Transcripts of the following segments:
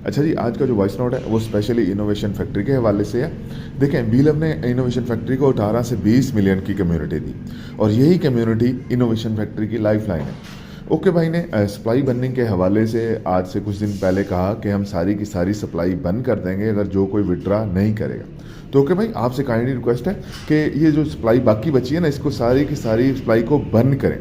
अच्छा जी, आज का जो वॉइस नोट है वो स्पेशली इनोवेशन फैक्ट्री के हवाले से है। देखें, बीलव ने इनोवेशन फैक्ट्री को 18 से 20 मिलियन की कम्युनिटी दी और यही कम्युनिटी इनोवेशन फैक्ट्री की लाइफ लाइन है। ओके भाई ने सप्लाई बंदिंग के हवाले से आज से कुछ दिन पहले कहा कि हम सारी की सारी सप्लाई बंद कर देंगे अगर जो कोई विड्रा नहीं करेगा। तो ओके भाई, आपसे काइंडली रिक्वेस्ट है कि ये जो सप्लाई बाकी बची है ना, इसको सारी की सारी सप्लाई को बंद करें।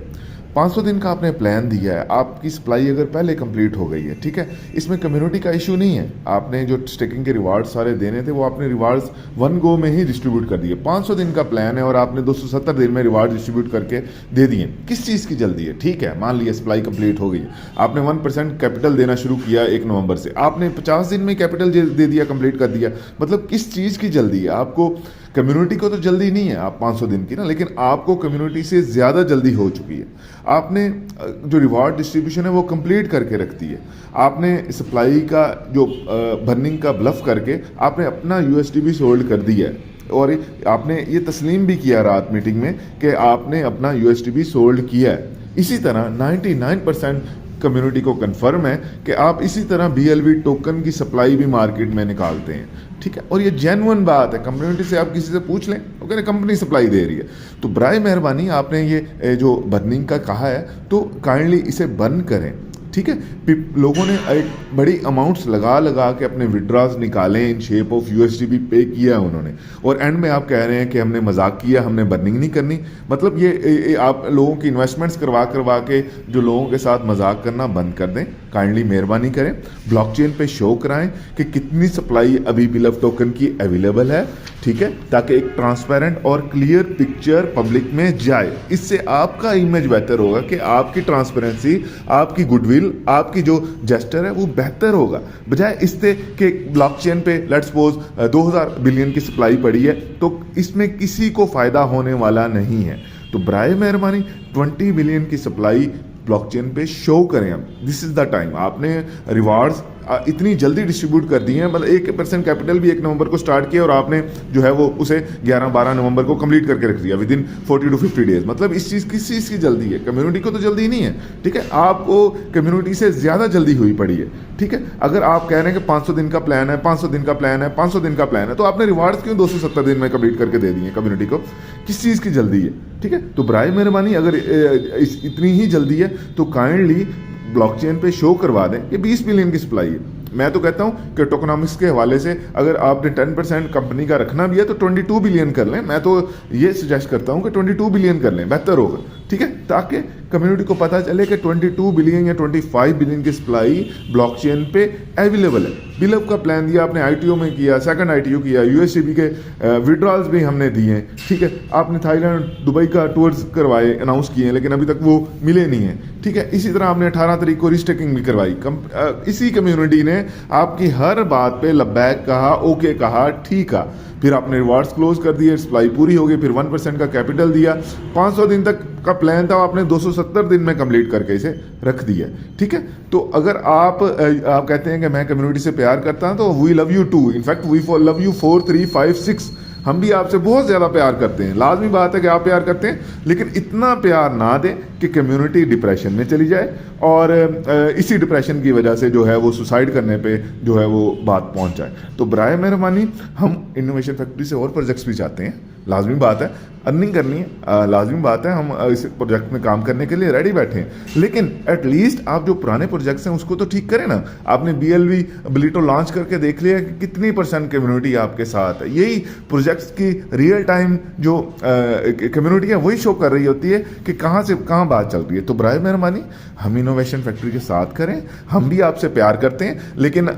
500 दिन का आपने प्लान दिया है, आपकी सप्लाई अगर पहले कंप्लीट हो गई है, ठीक है, इसमें कम्युनिटी का इशू नहीं है। आपने जो स्टेकिंग के रिवार्ड सारे देने थे वो आपने रिवार्ड्स वन गो में ही डिस्ट्रीब्यूट कर दिए। 500 दिन का प्लान है और आपने 270 दिन में रिवार्ड डिस्ट्रीब्यूट करके दे दिए। किस चीज़ की जल्दी है? ठीक है, मान लिया सप्लाई कंप्लीट हो गई है, आपने 1% कैपिटल देना शुरू किया 1 नवंबर से, आपने 50 दिन में कैपिटल दे दिया, कंप्लीट कर दिया। मतलब किस चीज़ की जल्दी है आपको? कम्युनिटी को तो जल्दी नहीं है आप 500 दिन की ना, लेकिन आपको कम्युनिटी से ज़्यादा जल्दी हो चुकी है। आपने जो रिवार्ड डिस्ट्रीब्यूशन है वो कंप्लीट करके रख दी है। आपने सप्लाई का जो बर्निंग का ब्लफ करके आपने अपना यूएसडीबी सोल्ड कर दिया है और आपने ये तस्लीम भी किया रात मीटिंग में कि आपने अपना यूएसडीबी सोल्ड किया है। इसी तरह 99% कम्युनिटी को कंफर्म है कि आप इसी तरह बीएलवी टोकन की सप्लाई भी मार्केट में निकालते हैं, ठीक है। और ये जेन्युइन बात है, कम्युनिटी से आप किसी से पूछ लें, वो कह रहे कंपनी सप्लाई दे रही है। तो बराए मेहरबानी आपने ये जो बर्निंग का कहा है तो काइंडली इसे बंद करें, ठीक है। लोगों ने एक बड़ी अमाउंट्स लगा के अपने विड्रॉज निकाले, इन शेप ऑफ यूएसडीबी पे किया उन्होंने, और एंड में आप कह रहे हैं कि हमने मजाक किया, हमने बर्निंग नहीं करनी। मतलब ये आप लोगों की इन्वेस्टमेंट्स करवा के जो लोगों के साथ मजाक करना बंद कर दें, काइंडली मेहरबानी करें। ब्लॉकचेन पे शो कराएं कि कितनी सप्लाई अभी बिलव टोकन की अवेलेबल है, ठीक है, ताकि एक ट्रांसपेरेंट और क्लियर पिक्चर पब्लिक में जाए। इससे आपका इमेज बेहतर होगा कि आपकी ट्रांसपेरेंसी, आपकी गुडविल, आपकी जो जेस्टर है वो बेहतर होगा, बजाय इससे कि ब्लॉकचेन पे लेट्स सपोज 2000 बिलियन की सप्लाई पड़ी है तो इसमें किसी को फायदा होने वाला नहीं है। तो बराए मेहरबानी 20 बिलियन की सप्लाई ब्लॉकचेन पे शो करें। हम दिस इज द टाइम। आपने रिवार्ड्स इतनी जल्दी डिस्ट्रीब्यूट कर दी है, मतलब 1% कैपिटल भी 1 नवंबर को स्टार्ट किया और आपने जो है वो उसे 11-12 नवंबर को कंप्लीट करके रख दिया विद इन 40 to 50 डेज। मतलब इस चीज़ किस चीज़ की जल्दी है? कम्युनिटी को तो जल्दी नहीं है, ठीक है, आपको कम्युनिटी से ज़्यादा जल्दी हुई पड़ी है, ठीक है। अगर आप कह रहे हैं कि 500 दिन का प्लान है, 500 दिन का प्लान है, 500 दिन का प्लान है, तो आपने रिवार्ड्स क्यों 270 दिन में कंप्लीट करके दे दिए कम्युनिटी को? किस चीज़ की जल्दी है? ठीक है, तो बराए मेहरबानी अगर इतनी ही जल्दी है तो काइंडली ब्लॉकचेन पे शो करवा दें कि 20 बिलियन की सप्लाई है। मैं तो कहता हूं कि टोकनॉमिक्स के हवाले से अगर आपने 10% कंपनी का रखना भी है तो 22 बिलियन कर लें। मैं तो ये सजेस्ट करता हूं कि 22 बिलियन कर लें, बेहतर होगा, ठीक है, ताकि कम्युनिटी को पता चले कि 22 बिलियन या 25 बिलियन की सप्लाई ब्लॉकचेन पे अवेलेबल है। बिलव का प्लान दिया आपने, आईटीओ में किया, सेकंड आईटीओ किया, यूएसडीबी के विड्रॉल्स भी हमने दिए, ठीक है। आपने थाईलैंड, दुबई का टूर्स करवाए, अनाउंस किए हैं, लेकिन अभी तक वो मिले नहीं है, ठीक है। इसी तरह आपने 18 तारीख को रिस्टेकिंग भी करवाई। इसी कम्युनिटी ने आपकी हर बात पे लब्बैक कहा, ओके कहा, ठीक कहा। फिर आपने रिवार्ड्स क्लोज कर दिए, सप्लाई पूरी हो गई, फिर 1% का कैपिटल दिया। 500 दिन तक का प्लान था, आपने 270 दिन में कंप्लीट करके इसे रख दिया, ठीक है। तो अगर आप कहते हैं कि मैं कम्युनिटी से प्यार करता हूं तो we love you too, in fact we love you 4, 3, 5, 6। हम भी आपसे बहुत ज़्यादा प्यार करते हैं। लाजमी बात है कि आप प्यार करते हैं, लेकिन इतना प्यार ना दें कि कम्युनिटी डिप्रेशन में चली जाए और इसी डिप्रेशन की वजह से जो है वो सुसाइड करने पे जो है वो बात पहुंच जाए। तो बराए मेहरबानी हम इनोवेशन फैक्ट्री से और प्रोजेक्ट्स भी चाहते हैं, लाजमी बात है, अर्निंग करनी है, लाजमी बात है, हम इस प्रोजेक्ट में काम करने के लिए रेडी बैठे हैं, लेकिन एटलीस्ट आप जो पुराने प्रोजेक्ट्स हैं उसको तो ठीक करें ना। आपने बीएलवी बिलीटो लॉन्च करके देख लिया कि कितनी % कम्युनिटी आपके साथ है। यही प्रोजेक्ट्स की रियल टाइम जो कम्युनिटी है वही शो कर रही होती है कि कहाँ से कहाँ बात चल रही है। तो बराए मेहरबानी हम इनोवेशन फैक्ट्री के साथ करें, हम भी आपसे प्यार करते हैं, लेकिन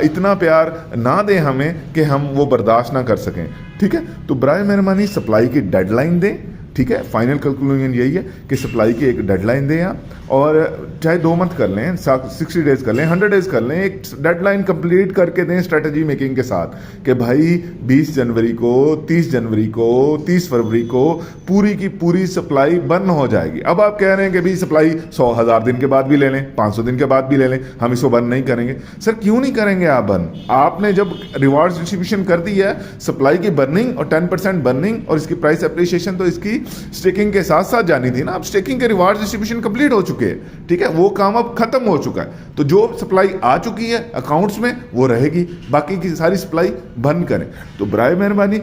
इतना प्यार ना दें हमें कि हम वो बर्दाश्त ना कर सकें, ठीक है। तो बराए मेहरबानी सप्लाई की डेडलाइन दें, ठीक है। फाइनल कंक्लूजन यही है कि सप्लाई की एक डेडलाइन दें आप, और चाहे 2 मंथ कर लें, 60 डेज कर लें, 100 डेज कर लें, एक डेडलाइन कंप्लीट करके दें स्ट्रेटजी मेकिंग के साथ कि भाई 20 जनवरी को, 30 जनवरी को, 30 फरवरी को पूरी की पूरी सप्लाई बंद हो जाएगी। अब आप कह रहे हैं कि भाई सप्लाई 100,000 दिन के बाद भी ले लें, 500 दिन के बाद भी ले लें, हम इसको बंद नहीं करेंगे। सर क्यों नहीं करेंगे आप बंद? आपने जब रिवार्ड्स डिस्ट्रीब्यूशन कर दी है, सप्लाई की बर्निंग और 10% बर्निंग और इसकी प्राइस एप्रिसिएशन तो इसकी स्टेकिंग के साथ साथ जानी थी ना। अब स्टेकिंग के रिवार्ड डिस्ट्रीब्यूशन कंप्लीट हो चुके हैं, ठीक है, वो काम अब खत्म हो चुका है। तो जो सप्लाई आ चुकी है अकाउंट्स में वो रहेगी, बाकी की सारी सप्लाई बंद करें। तो बराए मेहरबानी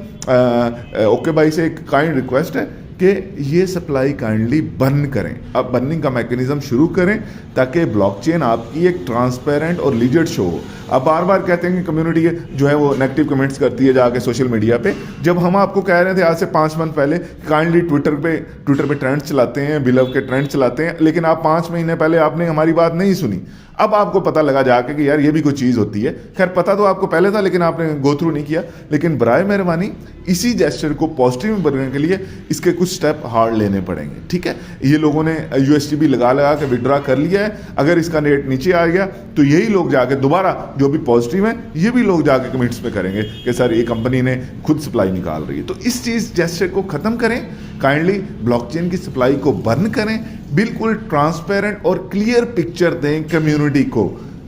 ओके भाई से एक काइंड रिक्वेस्ट है कि ये सप्लाई काइंडली बंद करें। अब बर्निंग का मैकेनिज्म शुरू करें ताकि ब्लॉकचेन आपकी एक ट्रांसपेरेंट और लीजिट शो हो। अब बार बार कहते हैं कि कम्युनिटी जो है वो नेगेटिव कमेंट्स करती है जाके सोशल मीडिया पे। जब हम आपको कह रहे थे आज से 5 मंथ पहले काइंडली ट्विटर पे ट्रेंड चलाते हैं, बिलव के ट्रेंड चलाते हैं, लेकिन आप 5 महीने पहले आपने हमारी बात नहीं सुनी। अब आपको पता लगा जाके कि यार ये भी कोई चीज़ होती है। खैर पता तो आपको पहले था लेकिन आपने गो थ्रू नहीं किया। लेकिन बराए मेहरबानी इसी जेस्चर को पॉजिटिव में बनने के लिए इसके कुछ स्टेप हार्ड लेने पड़ेंगे, ठीक है। ये लोगों ने यूएसडी लगा के विड्रॉ कर लिया है। अगर इसका रेट नीचे आ गया तो यही लोग जाके दोबारा जो भी पॉजिटिव है ये भी लोग जाके कमेंट्स में करेंगे कि सर ये कंपनी ने खुद सप्लाई निकाल रही है। तो इस चीज़ जेस्चर को ख़त्म करें, काइंडली ब्लॉकचेन की सप्लाई को बंद करें, बिल्कुल ट्रांसपेरेंट और क्लियर पिक्चर दें कम्युनिटी को,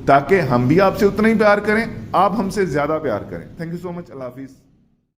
ताकि हम भी आपसे उतना ही प्यार करें, आप हमसे ज़्यादा प्यार करें। Thank you so much. अल्लाह हाफिज़।